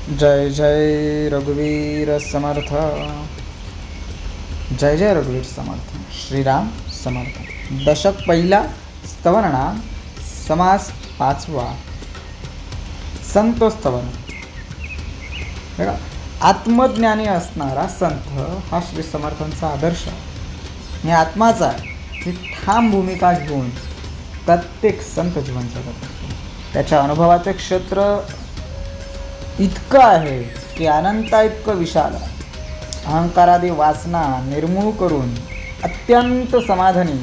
जय जय रघुवीर समर्थ। जय जय रघुवीर समर्थ। श्रीराम समर्थ। दशक पहिला, स्तवननाम, समास पाचवा, संत स्तवन। बघा, आत्मज्ञानी असणारा संत हा श्री समर्थांचा आदर्श आणि आत्माचा ही ठाम भूमिका घेऊन प्रत्येक संत जीवन जगत असतो। त्याच्या अनुभवाचे क्षेत्र इतकं आहे की अनंता इतकं विशाल, अहंकारादी वासना निर्मूळ करून अत्यंत समाधानी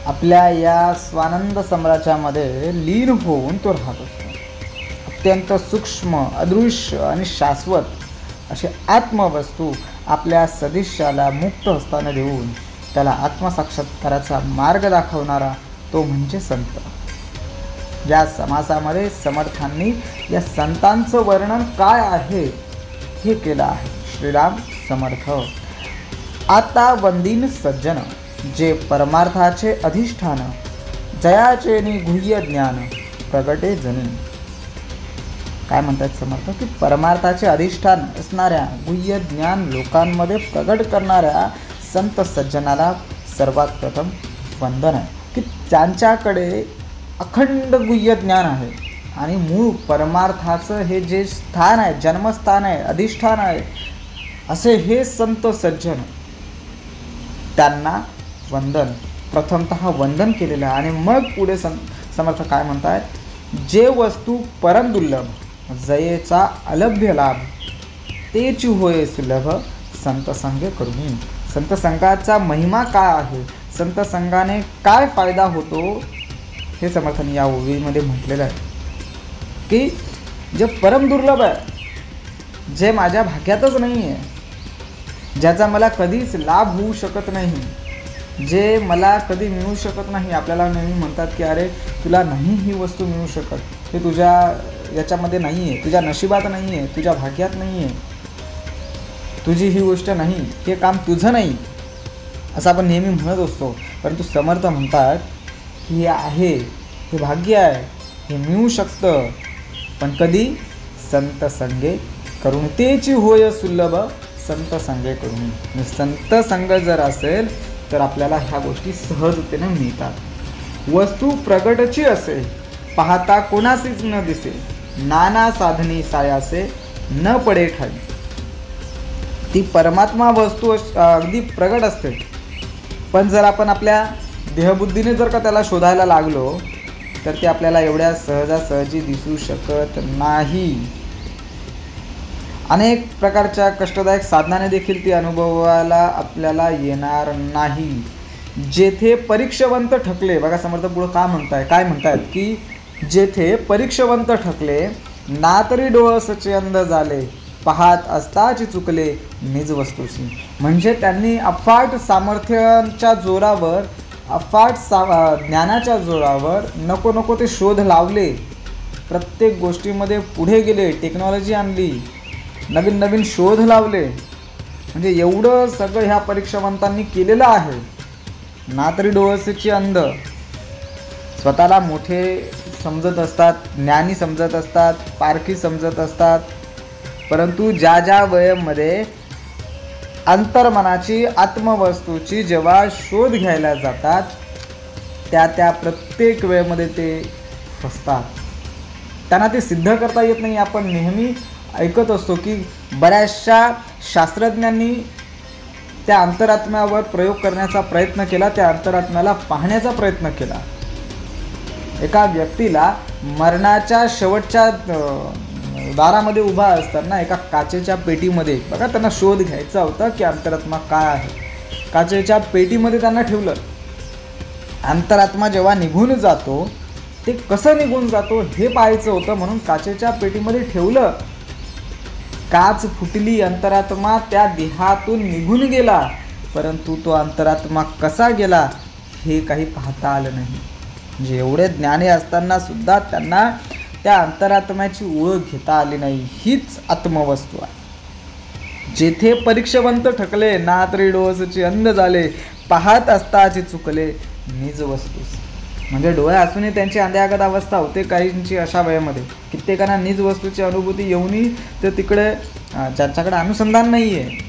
आपल्या या स्वानंद सम्राटामध्ये लीन होऊन तो राहत असतो। अत्यंत सूक्ष्म, अदृश्य आणि शाश्वत अशी आत्मवस्तू आपल्या सदिश्याला मुक्त हस्ताने देऊन त्याला आत्मसाक्षात्काराचा मार्ग दाखवणारा तो म्हणजे संत। या समासामध्ये समर्थांनी या संतांचं वर्णन काय आहे हे केलं आहे। श्रीराम समर्थ। आता वंदीन सज्जन, जे परमार्थाचे अधिष्ठान, जयाचे गुह्य ज्ञान प्रगटे जनी। काय म्हणतात समर्थ की परमार्थाचे अधिष्ठान असणाऱ्या गुह्य ज्ञान लोकांमध्ये प्रगट करणाऱ्या संत सज्जनाला सर्वात प्रथम वंदन आहे की त्यांच्याकडे अखंड गुह्य ज्ञान आहे आणि मूळ परमार्थाचं हे जे स्थान आहे, जन्मस्थान आहे, अधिष्ठान आहे, असे हे संत सज्जन, त्यांना वंदन, प्रथमतः वंदन केलेलं आहे। आणि मग पुढे समर्थ काय म्हणतात, जे वस्तू परम दुर्लभ, जयेचा अलभ्य लाभ, तेच होय सुलभ, संत संगे करून। संत संघाचा महिमा काय आहे, संत संघाने काय फायदा होतो, हे समर्थांनी या ओवीमध्ये म्हटलेलं आहे की जे परम दुर्लभ आहे, जे माझ्या भाग्यातच नाही आहे, ज्याचा मला कधीच लाभ होऊ शकत नाही, जे मला कधी मिळू शकत नाही। आपल्याला नेहमी म्हणतात की अरे तुला नाही ही वस्तू मिळू शकत, हे तुझ्या याच्यामध्ये नाही आहे, तुझ्या नशिबात नाही आहे, तुझ्या भाग्यात नाही आहे, तुझी ही गोष्ट नाही, हे काम तुझं नाही, असं आपण नेहमी म्हणत असतो। परंतु समर्थ म्हणतात की हे आहे, हे भाग्य आहे, हे मिळू शकतं, पण कधी संत संगे करून, तेची होय सुलभ, संत संगे करून। संत संग जर असेल तर आपल्याला ह्या गोष्टी सहजतेने मिळतात। वस्तू प्रगटची असे, पाहता कोणासीच न दिसे, नाना साधनी सायासे न पडे ठाई। ती परमात्मा वस्तू अगदी प्रगट असते, पण जर आपण आपल्या देहबुद्धीने जर का त्याला शोधायला लागलो तर ते आपल्याला एवढ्या सहजासहजी दिसू शकत नाही। अनेक प्रकारच्या कष्टदायक साधनाने देखील ती अनुभवायला आपल्याला येणार नाही। जेथे परीक्षावंत ठकले, बघा समर्थ पुढं काय म्हणतायत की जेथे परीक्षावंत ठकले, ना तरी डोळसचे अंध झाले, पाहत असताच चुकले निज वस्तूशी। म्हणजे त्यांनी अफाट सामर्थ्याच्या जोरावर, अफाट ज्ञानाच्या जोरावर नको नको ते शोध लावले, प्रत्येक गोष्टीमध्ये पुढे गेले, टेक्नॉलॉजी आणली, नवीन नवीन शोध लावले। म्हणजे एवढं सगळं ह्या परीक्षावंतांनी केलेलं आहे। ना तरी डोळसेची अंध, स्वतःला मोठे समजत असतात, ज्ञानी समजत असतात, पारखी समजत असतात, परंतु ज्या ज्या वयामध्ये अंतर्मनाची, आत्मवस्तूची जेव्हा शोध घ्यायला जातात, त्या प्रत्येक वेळेमध्ये ते फसतात, त्यांना ते सिद्ध करता येत नाही। आपण नेहमी ऐकत असतो की बऱ्याचशा शास्त्रज्ञांनी त्या अंतरात्म्यावर प्रयोग करण्याचा प्रयत्न केला, त्या अंतरात्म्याला पाहण्याचा प्रयत्न केला। एका व्यक्तीला मरणाच्या शेवटच्या दारामध्ये उभा असताना एका काचेच्या पेटीमध्ये, बघा त्यांना शोध घ्यायचा होता की अंतरात्मा काय आहे, काचेच्या पेटीमध्ये त्यांना ठेवलं। अंतरात्मा जेव्हा निघून जातो, ते कसं निघून जातो हे पाहायचं होतं, म्हणून काचेच्या पेटीमध्ये ठेवलं। काच फुटली, अंतरात्मा त्या देहातून निघून गेला, परंतु तो अंतरात्मा कसा गेला हे काही पाहता आलं नाही। म्हणजे एवढे ज्ञानी असताना सुद्धा त्यांना त्या अंतरात्म्याची ओळख घेता आली नाही। हीच आत्मवस्तू आहे। जेथे परीक्षावंत ठकले, ना तरी डोळसचे अंध झाले, पाहत असताच चुकले निज वस्तूस। म्हणजे डोळे असूनही त्यांची अंधेआगत अवस्था होते काहींची अशा वयामध्ये. कित्येकांना निज वस्तूची अनुभूती येऊनही ते तिकडे ज्यांच्याकडे अनुसंधान नाही आहे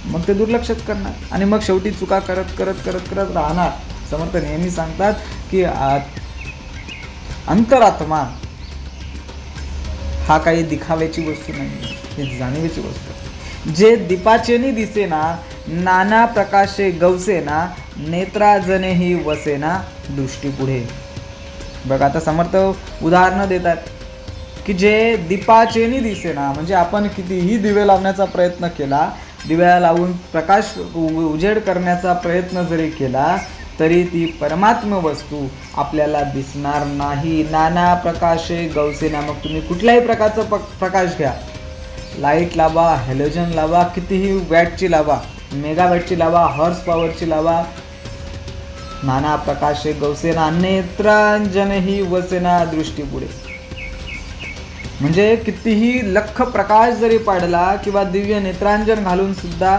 मग ते दुर्लक्षित करणार आणि मग शेवटी चुका करत करत करत करत राहणार. समर्थ नेहमी सांगतात की अंतरात्मा हा काही दिखाव्याची वस्तू नाही, ही जाणीवेची वस्तू. जे दीपाचेनी दिसेना नाना प्रकाशे गवसेना नेत्राजनेही वसेना दृष्टी पुढे. बघा आता समर्थ उदाहरणं देतात की जे दीपाचेनी दिसेना म्हणजे आपण कितीही दिवे लावण्याचा प्रयत्न केला, दिव्या लावून प्रकाश उजेड करण्याचा प्रयत्न जरी केला तरी ती परमात्म वस्तू आपल्याला दिसणार नाही. नाना प्रकाशे गवसेना. मग तुम्ही कुठल्याही प्रकारचा प्रकाश घ्या, लाईट लावा, हॅलोजन लावा, कितीही वॅटची लावा, मेगावॅटची लावा, हॉर्स पॉवरची लावा, नाना प्रकाशे गवसेना नेत्रांजनही वसेना दृष्टी पुढे. म्हणजे कितीही लख प्रकाश जरी पाडला किंवा दिव्य नेत्रांजन घालून सुद्धा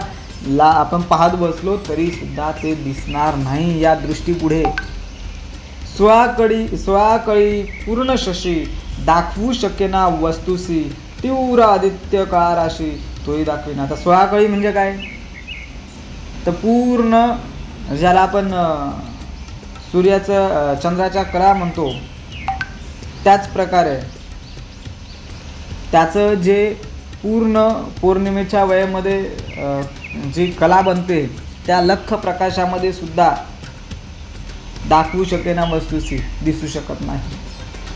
आपण पाहत बसलो तरी सुद्धा ते दिसणार नाही या दृष्टी पुढे. स्वकळी पूर्ण शशी दाखवू शकेना वस्तूसी तीव्र आदित्य काळाराशी तोही दाखविना. आता स्वकळी म्हणजे काय तर पूर्ण ज्याला आपण सूर्याचं चंद्राच्या कळा म्हणतो त्याच प्रकारे त्याचं जे पूर्ण पौर्णिमेच्या वेळेमध्ये जी कला बनते त्या लख प्रकाशामध्ये सुद्धा दाखवू शकेना वस्तूसी दिसू शकत नाही.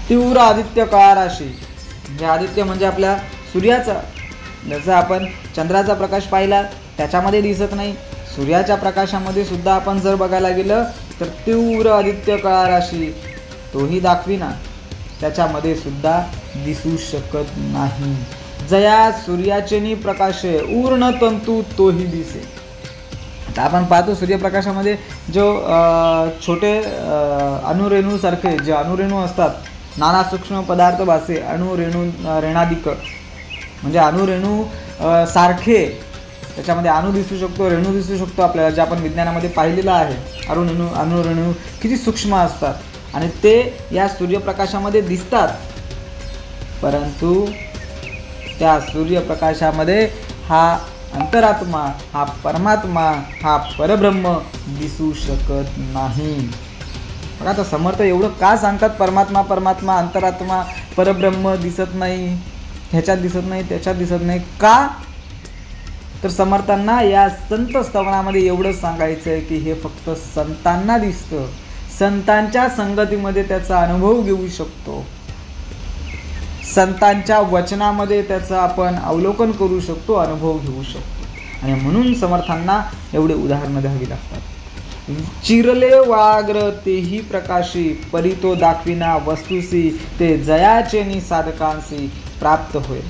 तीव्र आदित्य काळाराशी म्हणजे आदित्य म्हणजे आपल्या सूर्याचा, जसं आपण चंद्राचा प्रकाश पाहिला त्याच्यामध्ये दिसत नाही, सूर्याच्या प्रकाशामध्ये सुद्धा आपण जर बघायला गेलं तर तीव्र आदित्य काळाराशी तोही दाखविना, त्याच्यामध्ये सुद्धा दिसू शकत नाही. जया सूर्याचेनी प्रकाशे उर्ण तंतू तोही दिसे. आता आपण पाहतो सूर्यप्रकाशामध्ये जो छोटे अणुरेणूसारखे जे अणुरेणू असतात, नाना सूक्ष्म पदार्थ भासे अणुरेणू रेणादिक म्हणजे अणुरेणू सारखे त्याच्यामध्ये अणु दिसू शकतो, रेणू दिसू शकतो आपल्याला, जे आपण विज्ञानामध्ये पाहिलेलं आहे. अणुरेणू किती सूक्ष्म असतात आणि ते या सूर्यप्रकाशामध्ये दिसतात, परंतु त्या सूर्यप्रकाशामध्ये हा अंतरात्मा, हा परमात्मा, हा परब्रह्म दिसू शकत नाही. बघा आता समर्थ एवढं का सांगतात परमात्मा परमात्मा अंतरात्मा परब्रह्म दिसत नाही, ह्याच्यात दिसत नाही त्याच्यात दिसत नाही का? तर समर्थांना या संत स्तवनामध्ये एवढं सांगायचं आहे की हे फक्त संतांना दिसतं, संतांच्या संगतीमध्ये त्याचा अनुभव घेऊ शकतो, संतांच्या वचनामध्ये त्याचं आपण अवलोकन करू शकतो, अनुभव घेऊ शकतो. आणि म्हणून समर्थांना एवढे उदाहरणं द्यावी लागतात. चिरले वाग्र तेही प्रकाशी परितो दाखविना वस्तूसी ते जयाचेनी साधकांसी प्राप्त होईल.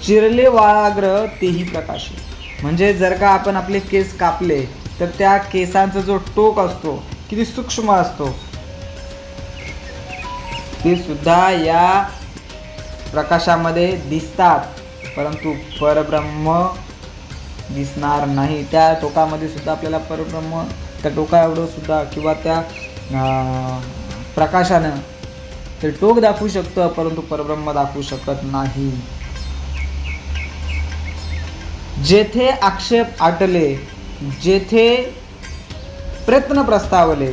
चिरले वाग्र तेही प्रकाशी म्हणजे जर का आपण आपले केस कापले तर त्या केसांचा जो टोक असतो किती सूक्ष्म असतो, ते सुद्धा या प्रकाशामध्ये दिसतात, परंतु परब्रह्म दिसणार नाही. त्या टोकामध्ये सुद्धा आपल्याला परब्रह्म त्या टोका एवढं सुद्धा किंवा त्या प्रकाशानं ते टोक दाखवू शकतं, परंतु परब्रह्म दाखवू शकत नाही. जेथे आक्षेप आटले, जेथे प्रयत्न प्रस्तावले,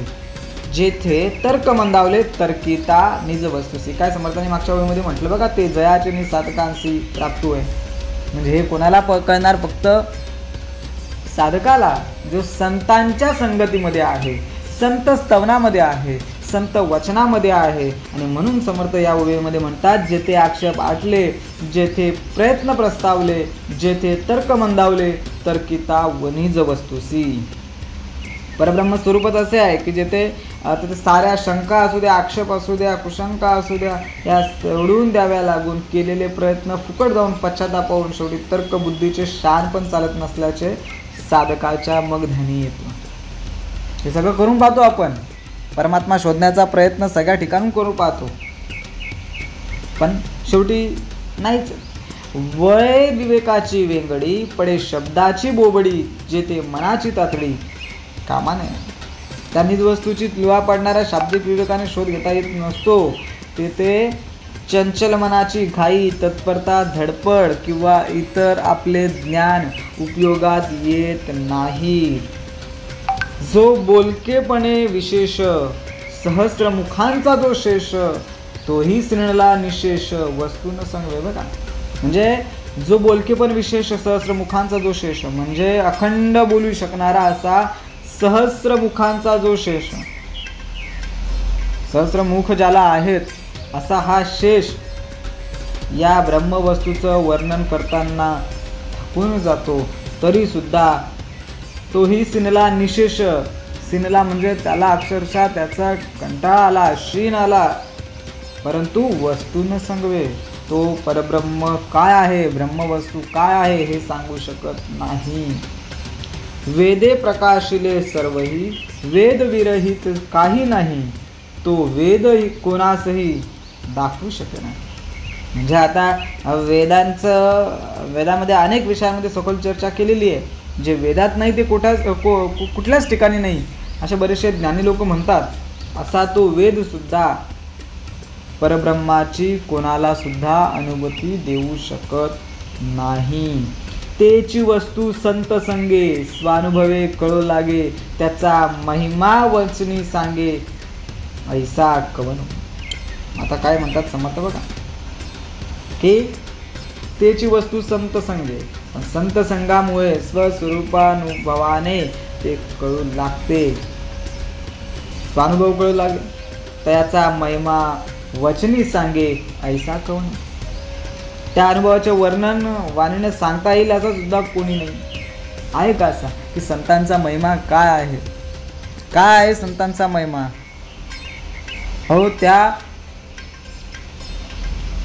जेथे तर्क मंदावले तर्किता निज वस्तूसी. काय समर्थांनी मागच्या वेळेमध्ये म्हटलं बघा, ते जयाचे नि साधकांशी प्राप्त होय. म्हणजे हे कोणाला कळणार? फक्त साधकाला, जो संतांच्या संगतीमध्ये आहे, संत स्तवनामध्ये आहे, संत वचनामध्ये आहे. आणि म्हणून समर्थ या वेळेमध्ये म्हणतात, जेथे आक्षेप आटले, जेथे प्रयत्न प्रस्तावले, जेथे तर्क मंदावले तर्किता वनिज वस्तूसी. परब्रह्म स्वरूपच असे आहे की जेथे साऱ्या शंका असू द्या, आक्षेप असू द्या, कुशंका असू द्या, या सोडून द्याव्या लागून केलेले प्रयत्न फुकट जाऊन पश्चाताप होऊन शेवटी तर्कबुद्धीचे शान पण चालत नसल्याचे साधकाच्या मग ध्यानी येतो. हे सगळं करून पाहतो आपण, परमात्मा शोधण्याचा प्रयत्न सगळ्या ठिकाणून करून पाहतो, पण शेवटी नाहीच. वळे विवेकाची वेंगडी पडे शब्दाची बोबडी, जेथे मनाची तातडी कामा नये. त्या निज वस्तूची तुलवा पाडणाऱ्या शाब्दिक विवेकाने शोध घेता येत नसतो, तेथे चंचल मनाची घाई, तत्परता, धडपड किंवा इतर आपले ज्ञान उपयोगात येत नाही. जो बोलकेपणे विशेष, सहस्रमुखांचा जो शेष, तोही श्रीणला निशेष, वस्तू न संगवे. बघा, म्हणजे जो बोलकेपण विशेष, सहस्रमुखांचा जो शेष, म्हणजे अखंड बोलू शकणारा असा सहस्रमुखांचा जो शेष, सहस्रमुख ज्याला आहेत असा हा शेष या ब्रह्मवस्तूचं वर्णन करताना थकून जातो, तरी सुद्धा तोही सिनला निशेष. सिनला म्हणजे त्याला अक्षरशः त्याचा कंटाळा आला, शीण आला, परंतु वस्तू न सांगवे. तो परब्रह्म काय आहे, ब्रह्मवस्तू काय आहे हे सांगू शकत नाही. वेदे प्रकाशिले सर्वही, वेद विरहित काही नाही, तो वेद कोणासही दाखवू शके नाही. म्हणजे आता वेदामध्ये अनेक विषयांमध्ये सखोल चर्चा केलेली आहे. जे वेदात नाही ते कुठल्याच ठिकाणी नाही असे बरेचसे ज्ञानी लोक म्हणतात. असा तो वेद सुद्धा परब्रह्माची कोणाला सुद्धा अनुभूती देऊ शकत नाही. तेची वस्तू संत संगे, स्वानुभवे कळो लागे, त्याचा महिमा वचनी सांगे, ऐसा कवन. आता काय म्हणतात समर्थ बघा, की तेची वस्तू संत संगे, संत संगामुळे स्वस्वरूपानुभवाने ते कळू लागते, स्वानुभव कळू लागे, त्याचा महिमा वचनी सांगे, ऐसा कवन. त्या अनुभवाचे वर्णन वाणीने सांगता येईल असं सुद्धा कोणी नाही. आहे का असा की संतांचा महिमा काय आहे, काय आहे संतांचा महिमा. हो, त्या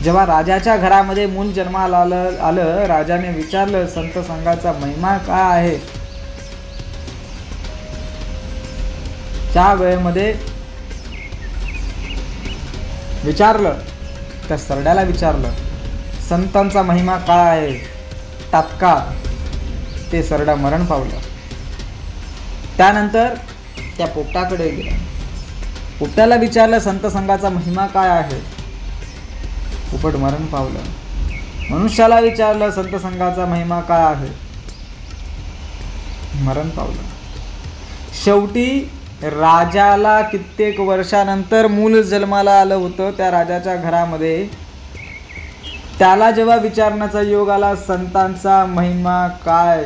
जेव्हा राजाच्या घरामध्ये मूल जन्माला आलं, राजाने विचारलं संत संघाचा महिमा काय आहे. त्या वेळेमध्ये विचारलं, त्या सरड्याला विचारलं संतांचा महिमा काय आहे. तात्काळ ते सरडा मरण पावलं. त्यानंतर त्या पोपटाकडे गेला, पोपटाला विचारलं संत संघाचा महिमा काय आहे. पोपट मरण पावलं. मनुष्याला विचारलं संत संघाचा महिमा काय आहे, मरण पावलं. शेवटी राजाला कित्येक वर्षानंतर मूल जन्माला आलं होतं त्या राजाच्या घरामध्ये. त्याला जेव्हा विचारण्याचा योग आला संतांचा महिमा काय,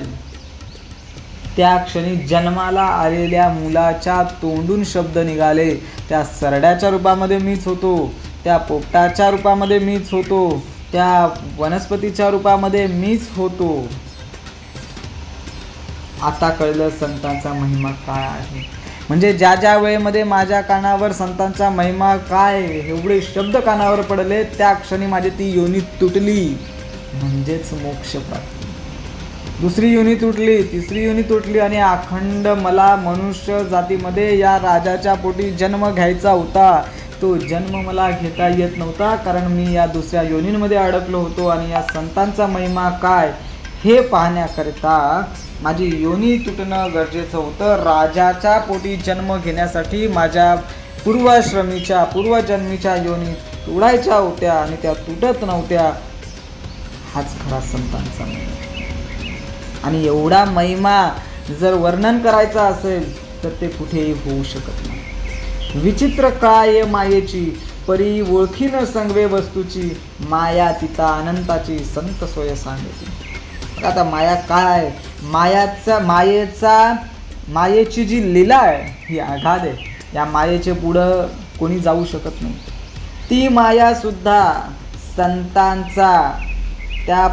त्या क्षणी जन्माला आलेल्या मुलाच्या तोंडून शब्द निघाले, त्या सरड्याच्या रूपामध्ये मीच होतो, त्या पोपटाच्या रूपामध्ये मीच होतो, त्या वनस्पतीच्या रूपामध्ये मीच होतो. आता कळलं संतांचा महिमा काय आहे. म्हणजे ज्या ज्या वेळेमध्ये माझ्या कानावर संतांचा महिमा काय एवढे शब्द कानावर पडले, त्या क्षणी माझी ती योनी तुटली, म्हणजेच मोक्ष प्राप्ती. दुसरी योनी तुटली, तिसरी योनी तुटली आणि अखंड मला मनुष्य जातीमध्ये या राजाच्या पोटी जन्म घ्यायचा होता. तो जन्म मला घेता येत नव्हता, कारण मी या दुसऱ्या योनींमध्ये अडकलो होतो. आणि या संतांचा महिमा काय हे पाहण्याकरिता माझी योनी तुटणं गरजेचं होतं. राजाच्या पोटी जन्म घेण्यासाठी माझ्या पूर्वजन्मीच्या योनी तुडायच्या होत्या आणि त्या तुटत नव्हत्या. हाच खरा संतांचा महिमा. आणि एवढा महिमा जर वर्णन करायचा असेल तर ते कुठेही होऊ शकत नाही. विचित्र काय मायेची, परी ओळखी न संगवे वस्तूची, माया तिता अनंताची संत सोय सांगती. आता माया काय आहे, मायेची जी लीला आहे ही अगाध आहे. या मायेचे पुढं कोणी जाऊ शकत नाही. ती माया सुद्धा संतांचा त्या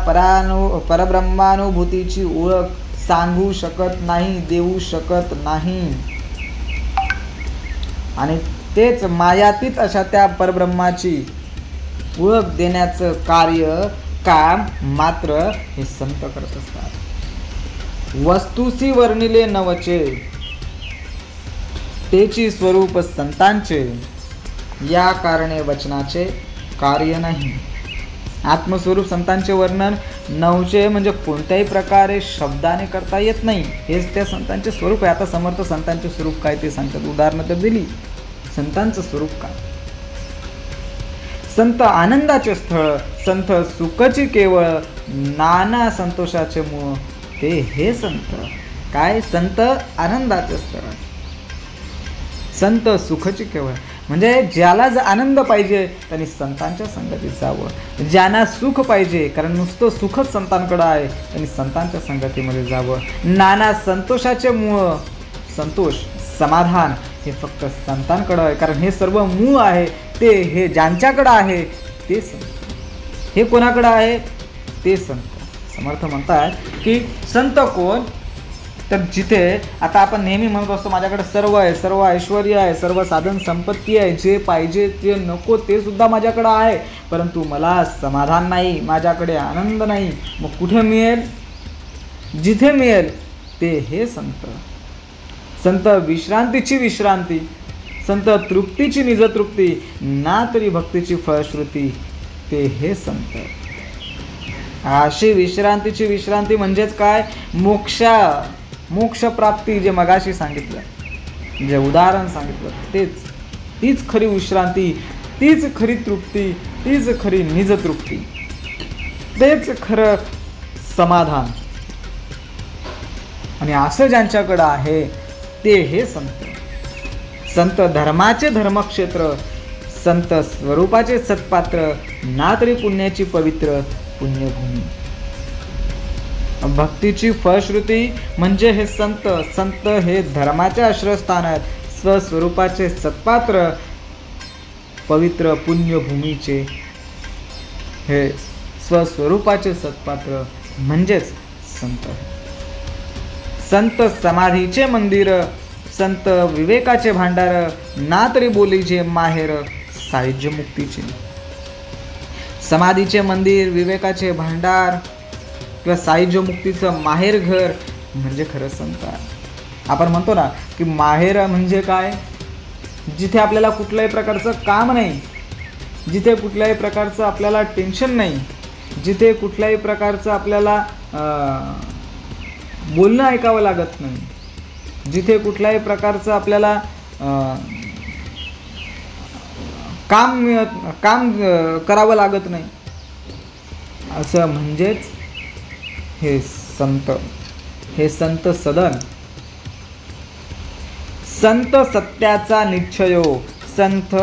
परब्रह्मानुभूतीची ओळख सांगू शकत नाही, देऊ शकत नाही. आणि तेच मायातीत अशा त्या परब्रह्माची ओळख देण्याचं काम मात्र हे संत करत असतात. वस्तूसी वर्णिले नवचे, तेची स्वरूप संतांचे, या कारणे वचनाचे कार्य नाही. आत्मस्वरूप संतांचे वर्णन नवचे म्हणजे कोणत्याही प्रकारे शब्दाने करता येत नाही. हेच त्या संतांचे स्वरूप आहे. आता समर्थ संतांचे स्वरूप काय ते सांगतात. उदाहरणं तर दिली. संतांचं स्वरूप काय? संत आनंदाचे स्थळ, संत सुखची केवळ, नाना संतोषाचे मूळ, ते हे संत. काय? संत आनंदाचे स्थळ, संत सुखची केवळ, म्हणजे ज्याला जर आनंद पाहिजे त्यांनी संतांच्या संगतीत जावं. ज्यांना सुख पाहिजे, कारण नुसतं सुखच संतांकडं आहे, त्यांनी संतांच्या संगतीमध्ये जावं. नाना संतोषाचे मूळ, संतोष समाधान हे फक्त संतांकडं आहे, कारण हे सर्व मूळ आहे ते हे ज्यांच्याकडं आहे ते संत. हे कोणाकडं आहे? ते संत. समर्थ म्हणतात की संत कोण? तर जिथे आता आपण नेहमी म्हणत असतो माझ्याकडे सर्व आहे, सर्व ऐश्वर आहे, सर्व साधन संपत्ती आहे, जे पाहिजे जे नको ते सुद्धा माझ्याकडे आहे, परंतु मला समाधान नाही, माझ्याकडे आनंद नाही. मग कुठे मिळेल? जिथे मिळेल ते हे संत. संत विश्रांतीची विश्रांती, संत तृप्तीची निजतृप्ती, ना तरी भक्तीची फळश्रुती, ते हे संत. अशी विश्रांतीची विश्रांती म्हणजेच काय? मोक्ष प्राप्ती, जे मगाशी सांगितलं, जे उदाहरण सांगितलं तीच खरी विश्रांती, तीच खरी तृप्ती, तीच खरी निजतृप्ती, तेच खरं समाधान. आणि असं ज्यांच्याकडं आहे ते हे संत. संत धर्माचे धर्मक्षेत्र, संत स्वरूपाचे सत्पात्र, ना तरी पुण्याची पवित्र पुण्यभूमी. भक्तीची फळश्रुती म्हणजे हे संत. संत हे धर्माचे आश्रयस्थान आहेत, स्वस्वरूपाचे सत्पात्र, पवित्र पुण्यभूमीचे हे स्वस्वरूपाचे सत्पात्र म्हणजेच संत. संत समाधीचे मंदिर, संत विवेकाचे भांडार, ना तरी बोलीचे माहेर साहित्य मुक्तीचे. समाधीचे मंदिर, विवेकाचे भांडार किंवा साहित्य मुक्तीचं माहेर घर म्हणजे खरं संत. आपण म्हणतो ना की माहेर म्हणजे काय? जिथे आपल्याला कुठल्याही प्रकारचं काम नाही, जिथे कुठल्याही प्रकारचं आपल्याला टेन्शन नाही, जिथे कुठल्याही प्रकारचं आपल्याला बोलणं ऐकावं लागत नाही, जिथे कुठल्याही प्रकारचं आपल्याला काम करावं लागत नाही, असं म्हणजेच हे संत. हे संत सदन. संत सत्याचा निश्चयो, संत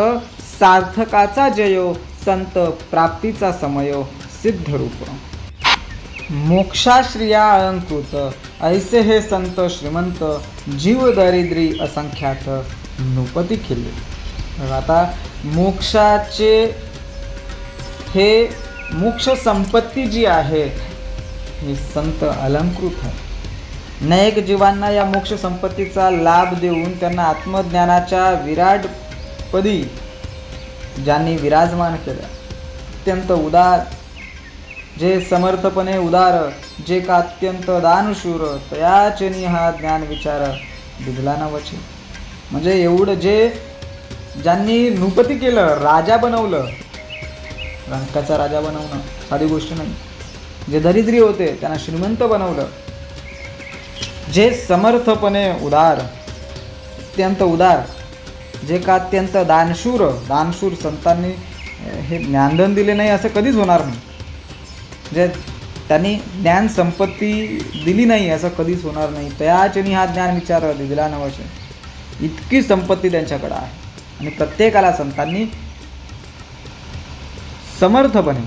सार्थकाचा जयो, संत प्राप्तीचा समयो, सिद्ध रूप. मोक्षाश्रिया अलंकृत, ऐसे हे संत श्रीमंत, जीव दरिद्री असंख्यात, नृपती केले. आता मोक्षाचे हे मोक्ष संपत्ती जी आहे हे संत अलंकृत आहे. अनेक जीवांना या मोक्ष संपत्तीचा लाभ देऊन त्यांना आत्मज्ञानाच्या विराटपदी ज्यांनी विराजमान केलं, अत्यंत उदार, जे समर्थपणे उदार, जे का अत्यंत दानशूर, तयाचेनी हा ज्ञान विचार दिदला नवचे. म्हणजे एवढं जे ज्यांनी नृपती केलं, राजा बनवलं, रंकाचा राजा बनवणं साधी गोष्ट नाही. जे दरिद्री होते त्यांना श्रीमंत बनवलं, जे समर्थपणे उदार, अत्यंत उदार, जे का अत्यंत दानशूर संतांनी हे ज्ञानदान दिले नाही असं कधीच होणार नाही. जे त्यांनी ज्ञान संपत्ती दिली नाही असं कधीच होणार नाही. तयाचनी हा ज्ञान विचार दिला नवशे. इतकी संपत्ती त्यांच्याकडे आहे आणि प्रत्येकाला संतांनी समर्थपणे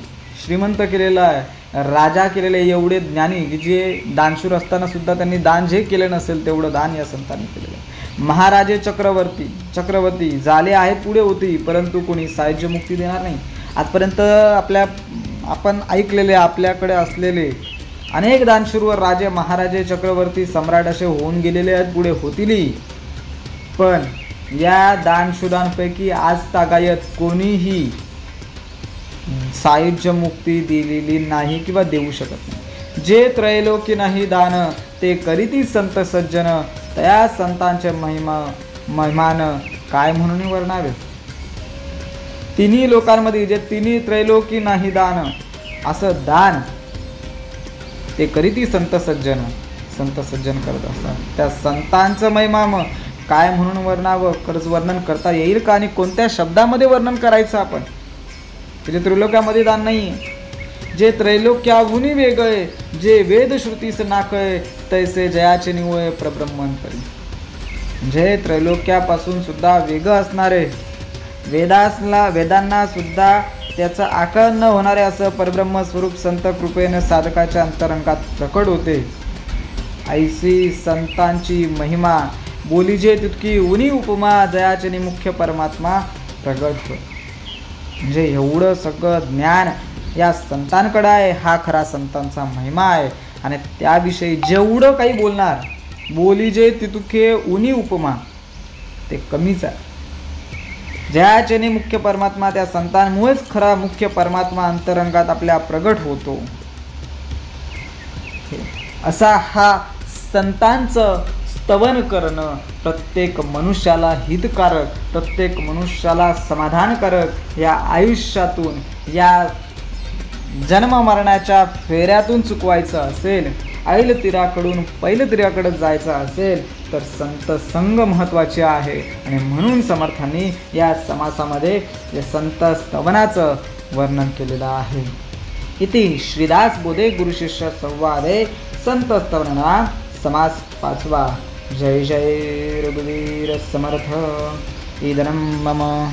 श्रीमंत केलेला आहे, राजा केलेले. एवढे ज्ञानी की जे दानशूर असताना सुद्धा त्यांनी दान जे केले नसेल तेवढं दान या संतांनी केलेलं आहे. महाराजे चक्रवर्ती झाले आहेत, पुढे होती, परंतु कोणी साहित्य मुक्ती देणार नाही. आजपर्यंत आपण ऐकलेले, आपल्याकडे असलेले अनेक दानशूरवर राजे, महाराजे, चक्रवर्ती, सम्राट असे होऊन गेलेले आहेत, पुढे होतीलही. पण या दानशूरांपैकी आज तागायत कोणीही साहित्य मुक्ती दिलेली नाही किंवा देऊ शकत नाही. जे त्रैलोकी नाही दान, ते करीती संत सज्जन, त्या संतांचे महिमान काय म्हणून वर्णावे. तिन्ही लोकांमध्ये जे तिन्ही त्रैलोकी नाही दान, असं दान ते करीती संत सज्जन करत असतात. त्या संतांचं महिमा मग काय म्हणून वर्णन करता येईल का, आणि कोणत्या शब्दामध्ये वर्णन करायचं आपण. म्हणजे त्रैलोक्यामध्ये दान नाही, जे त्रैलोक्याहुनी वेगळे, जे वेद श्रुतीस नाकळे, तैसे जयाचे निवळे परब्रह्मंतरी. म्हणजे त्रैलोक्यापासून सुद्धा वेगळं असणारे, वेदांना सुद्धा त्याचं आकलन न होणारे असं परब्रह्म स्वरूप संत कृपेने साधकाच्या अंतरंगात प्रकट होते. ऐसी संतांची महिमा, बोलीजे तितकी उनी उपमा, जयाचनी मुख्य परमात्मा प्रगट हो. म्हणजे एवढं सगळं ज्ञान या संतांकडे आहे. हा खरा संतांचा महिमा आहे. आणि त्याविषयी जेवढं काही बोलणार, बोलीजे तितके उनी उपमा, ते कमीच आहे. जयाचनी मुख्य परमात्मा, त्या संतांमुळेच खरा मुख्य परमात्मा अंतरंगात आपल्या प्रगट होतो. असा हा संतांचं स्तवन करणं प्रत्येक मनुष्याला हितकारक, प्रत्येक मनुष्याला समाधानकारक. या आयुष्यातून, या जन्म मरणाच्या फेऱ्यातून चुकवायचं असेल, ऐल तीराकडून पैल तीराकडे जायचं असेल, तर संत संग महत्त्वाचे आहे. आणि म्हणून समर्थांनी या समासामध्ये संत स्तवनाचं वर्णन केलेलं आहे. इति श्रीदास बोधे गुरुशिष्य संवादे संत स्तवनना समास 5वा. जय जय रघुवीर समर्थ. इदनं मम.